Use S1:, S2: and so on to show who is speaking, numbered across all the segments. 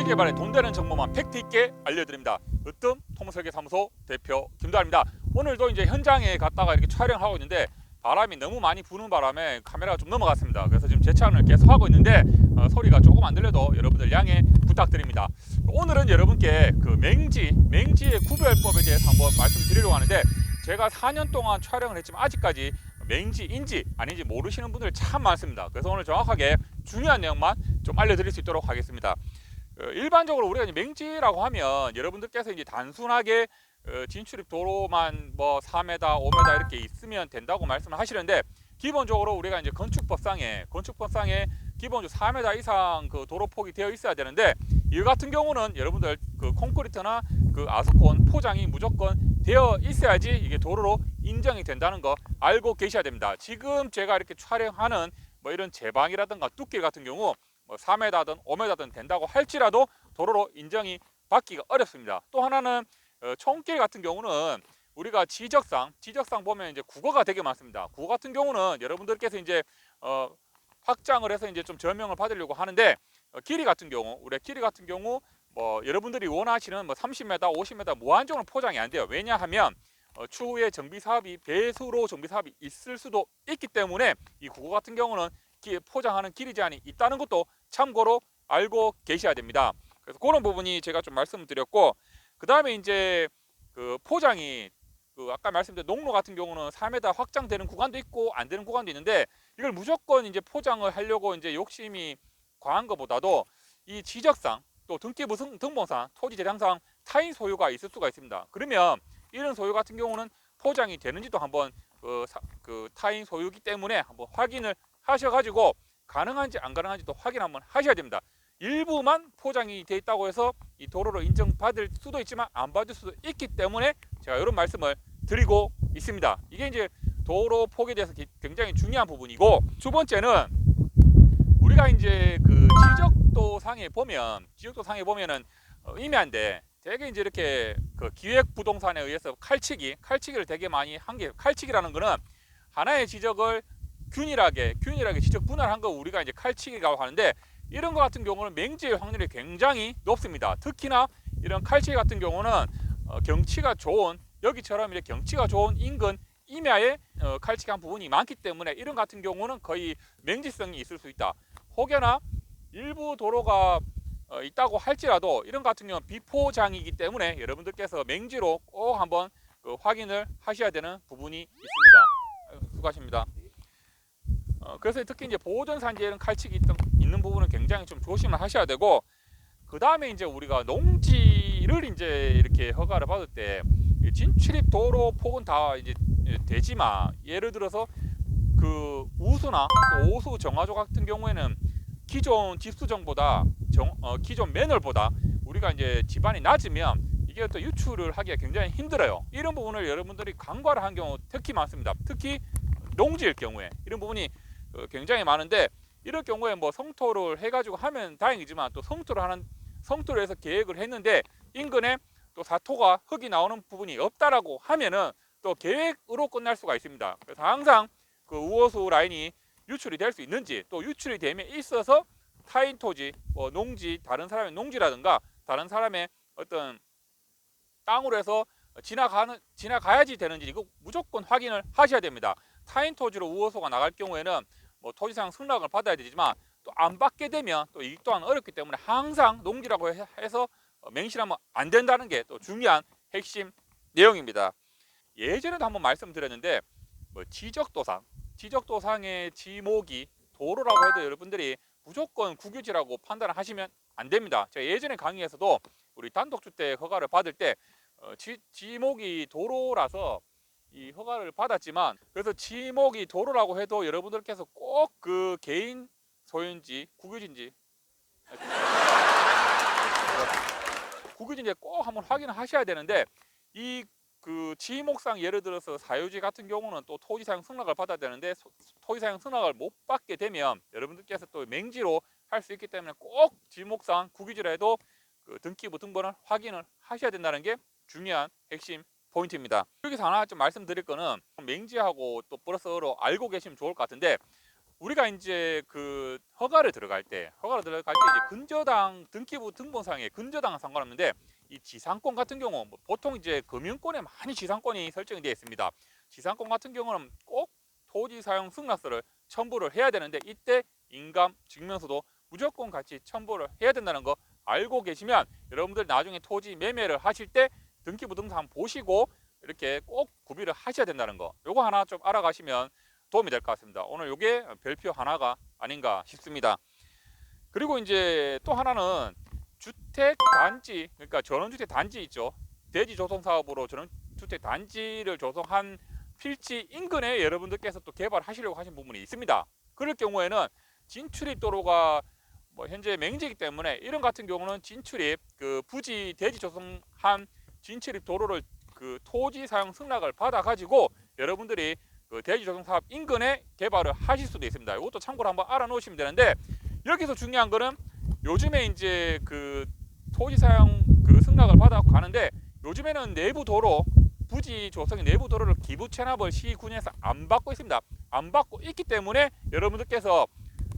S1: 토지개발에 돈 되는 정보만 팩트 있게 알려드립니다. 으뜸 토목설계사무소 대표 김도환입니다. 오늘도 이제 현장에 갔다가 이렇게 촬영하고 있는데 바람이 너무 많이 부는 바람에 카메라가 좀 넘어갔습니다. 그래서 지금 재촬영을 계속 하고 있는데 소리가 조금 안 들려도 여러분들 양해 부탁드립니다. 오늘은 여러분께 그 맹지의 구별법에 대해서 한번 말씀드리려고 하는데, 제가 4년 동안 촬영을 했지만 아직까지 맹지인지 아닌지 모르시는 분들 참 많습니다. 그래서 오늘 정확하게 중요한 내용만 좀 알려드릴 수 있도록 하겠습니다. 일반적으로 우리가 이제 맹지라고 하면 여러분들께서 이제 단순하게 진출입 도로만 뭐 4m, 5m 이렇게 있으면 된다고 말씀을 하시는데, 기본적으로 우리가 이제 건축법상에 기본적으로 4m 이상 그 도로폭이 되어 있어야 되는데, 이 같은 경우는 여러분들 그 콘크리트나 그 아스콘 포장이 무조건 되어 있어야지 이게 도로로 인정이 된다는 거 알고 계셔야 됩니다. 지금 제가 이렇게 촬영하는 뭐 이런 제방이라든가 뚝길 같은 경우 뭐 4m든 5m든 된다고 할지라도 도로로 인정이 받기가 어렵습니다. 또 하나는 총길 같은 경우는 우리가 지적상 보면 이제 국어가 되게 많습니다. 국어 같은 경우는 여러분들께서 이제 확장을 해서 이제 좀 저명을 받으려고 하는데, 길이 같은 경우 뭐 여러분들이 원하시는 뭐 30m, 50m 무한정으로 포장이 안 돼요. 왜냐하면 추후에 정비사업이 배수로 정비사업이 있을 수도 있기 때문에 이 국어 같은 경우는 포장하는 길이 제한이 있다는 것도 참고로 알고 계셔야 됩니다. 그래서 그런 부분이 제가 좀 말씀드렸고, 그 다음에 이제 그 포장이 아까 말씀드린 농로 같은 경우는 4m 확장되는 구간도 있고 안 되는 구간도 있는데, 이걸 무조건 이제 포장을 하려고 이제 욕심이 과한 것보다도 이 지적상 또 등기부 등본상 토지 재량상 타인 소유가 있을 수가 있습니다. 그러면 이런 소유 같은 경우는 포장이 되는지도 한번 그 타인 소유이기 때문에 한번 확인을 하셔가지고 가능한지 안 가능한지도 확인 한번 하셔야 됩니다. 일부만 포장이 돼 있다고 해서 이 도로로 인정받을 수도 있지만 안 받을 수도 있기 때문에 제가 이런 말씀을 드리고 있습니다. 이게 이제 도로 폭에 대해서 굉장히 중요한 부분이고, 두 번째는 우리가 이제 그 지적도상에 보면은 임야인데 되게 이제 이렇게 그 기획부동산에 의해서 칼치기를 되게 많이 한 게, 칼치기라는 거는 하나의 지적을 균일하게 지적 분할한 거 우리가 이제 칼치기라고 하는데, 이런 거 같은 경우는 맹지의 확률이 굉장히 높습니다. 특히나 이런 칼치기 같은 경우는 경치가 좋은, 여기처럼 이렇게 경치가 좋은 인근 임야에 칼치기한 부분이 많기 때문에 이런 같은 경우는 거의 맹지성이 있을 수 있다. 혹여나 일부 도로가 있다고 할지라도 이런 같은 경우는 비포장이기 때문에 여러분들께서 맹지로 꼭 한번 확인을 하셔야 되는 부분이 있습니다. 수고하십니다. 그래서 특히 이제 보존산지에는 칼치기 있는 부분은 굉장히 좀 조심을 하셔야 되고, 그 다음에 이제 우리가 농지를 이제 이렇게 허가를 받을 때 진출입 도로 폭은 다 이제 되지만, 예를 들어서 그 우수나 또 오수 정화조 같은 경우에는 기존 집수정보다 기존 매널보다 우리가 이제 지반이 낮으면 이게 또 유출을 하기가 굉장히 힘들어요. 이런 부분을 여러분들이 간과를 한 경우 특히 많습니다. 특히 농지일 경우에 이런 부분이 굉장히 많은데, 이럴 경우에 뭐 성토를 해가지고 하면 다행이지만, 또 성토를 해서 계획을 했는데 인근에 또 사토가 흙이 나오는 부분이 없다라고 하면은 또 계획으로 끝날 수가 있습니다. 그래서 항상 그 우호수 라인이 유출이 될 수 있는지, 또 유출이 됨에 있어서 타인 토지, 뭐 농지, 다른 사람의 농지라든가 다른 사람의 어떤 땅으로 해서 지나가야지 되는지 이거 무조건 확인을 하셔야 됩니다. 타인 토지로 우호수가 나갈 경우에는 뭐 토지상 승낙을 받아야 되지만, 또 안 받게 되면 또 이 또한 어렵기 때문에 항상 농지라고 해서 맹신하면 안 된다는 게 또 중요한 핵심 내용입니다. 예전에도 한번 말씀드렸는데, 뭐 지적도상의 지목이 도로라고 해도 여러분들이 무조건 국유지라고 판단을 하시면 안 됩니다. 제가 예전에 강의에서도 우리 단독주택 허가를 받을 때 지목이 도로라서 이 허가를 받았지만, 그래서 지목이 도로라고 해도 여러분들께서 꼭 그 개인 소유인지 국유지인지 꼭 한번 확인을 하셔야 되는데, 이 그 지목상 예를 들어서 사유지 같은 경우는 또 토지사용 승낙을 받아야 되는데, 토지사용 승낙을 못 받게 되면 여러분들께서 또 맹지로 할 수 있기 때문에 꼭 지목상 국유지라 해도 그 등기부 등본을 확인을 하셔야 된다는 게 중요한 핵심 포인트입니다. 여기서 하나 좀 말씀드릴 거는 맹지하고 또 플러스로 알고 계시면 좋을 것 같은데, 우리가 이제 그 허가를 들어갈 때 이제 근저당 등기부 등본상에 근저당은 상관없는데 이 지상권 같은 경우 보통 이제 금융권에 많이 지상권이 설정이 되어 있습니다. 지상권 같은 경우는 꼭 토지 사용 승낙서를 첨부를 해야 되는데 이때 인감 증명서도 무조건 같이 첨부를 해야 된다는 거 알고 계시면 여러분들 나중에 토지 매매를 하실 때 등기부 등본 보시고 이렇게 꼭 구비를 하셔야 된다는 거, 요거 하나 좀 알아가시면 도움이 될 것 같습니다. 오늘 요게 별표 하나가 아닌가 싶습니다. 그리고 이제 또 하나는 주택 단지, 그러니까 전원주택 단지 있죠. 대지 조성 사업으로 전원주택 단지를 조성한 필지 인근에 여러분들께서 또 개발하시려고 하신 부분이 있습니다. 그럴 경우에는 진출입 도로가 뭐 현재 맹지이기 때문에 이런 같은 경우는 진출입 그 부지 대지 조성한 진출입 도로를 그 토지 사용 승낙을 받아 가지고 여러분들이 그 대지 조성 사업 인근에 개발을 하실 수도 있습니다. 이것도 참고로 한번 알아 놓으시면 되는데, 여기서 중요한 거는 요즘에 이제 그 토지 사용 그 승낙을 받아 가는데 요즘에는 내부 도로 부지 조성의 내부 도로를 기부 체납을 시군에서 안 받고 있습니다. 안 받고 있기 때문에 여러분들께서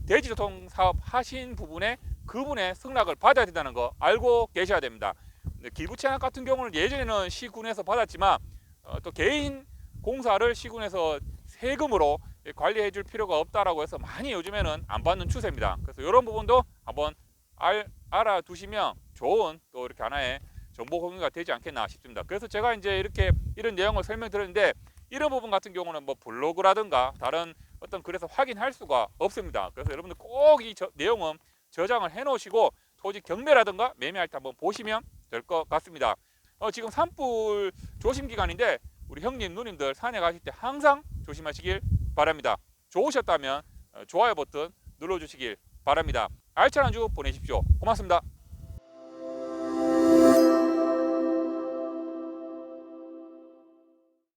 S1: 대지 조성 사업 하신 부분에 그분의 승낙을 받아야 된다는 거 알고 계셔야 됩니다. 기부 체납 같은 경우는 예전에는 시군에서 받았지만 또 개인 공사를 시군에서 세금으로 관리해 줄 필요가 없다라고 해서 많이 요즘에는 안 받는 추세입니다. 그래서 이런 부분도 한번 알아두시면 좋은 또 이렇게 하나의 정보 공유가 되지 않겠나 싶습니다. 그래서 제가 이제 이렇게 이런 내용을 설명드렸는데 이런 부분 같은 경우는 뭐 블로그라든가 다른 어떤 글에서 확인할 수가 없습니다. 그래서 여러분들 꼭 이 내용은 저장을 해 놓으시고 토지 경매라든가 매매할 때 한번 보시면 될 것 같습니다. 지금 산불 조심 기간인데 우리 형님 누님들 산에 가실 때 항상 조심하시길 바랍니다. 좋으셨다면 좋아요 버튼 눌러주시길 바랍니다. 알찬 한 주 보내십시오. 고맙습니다.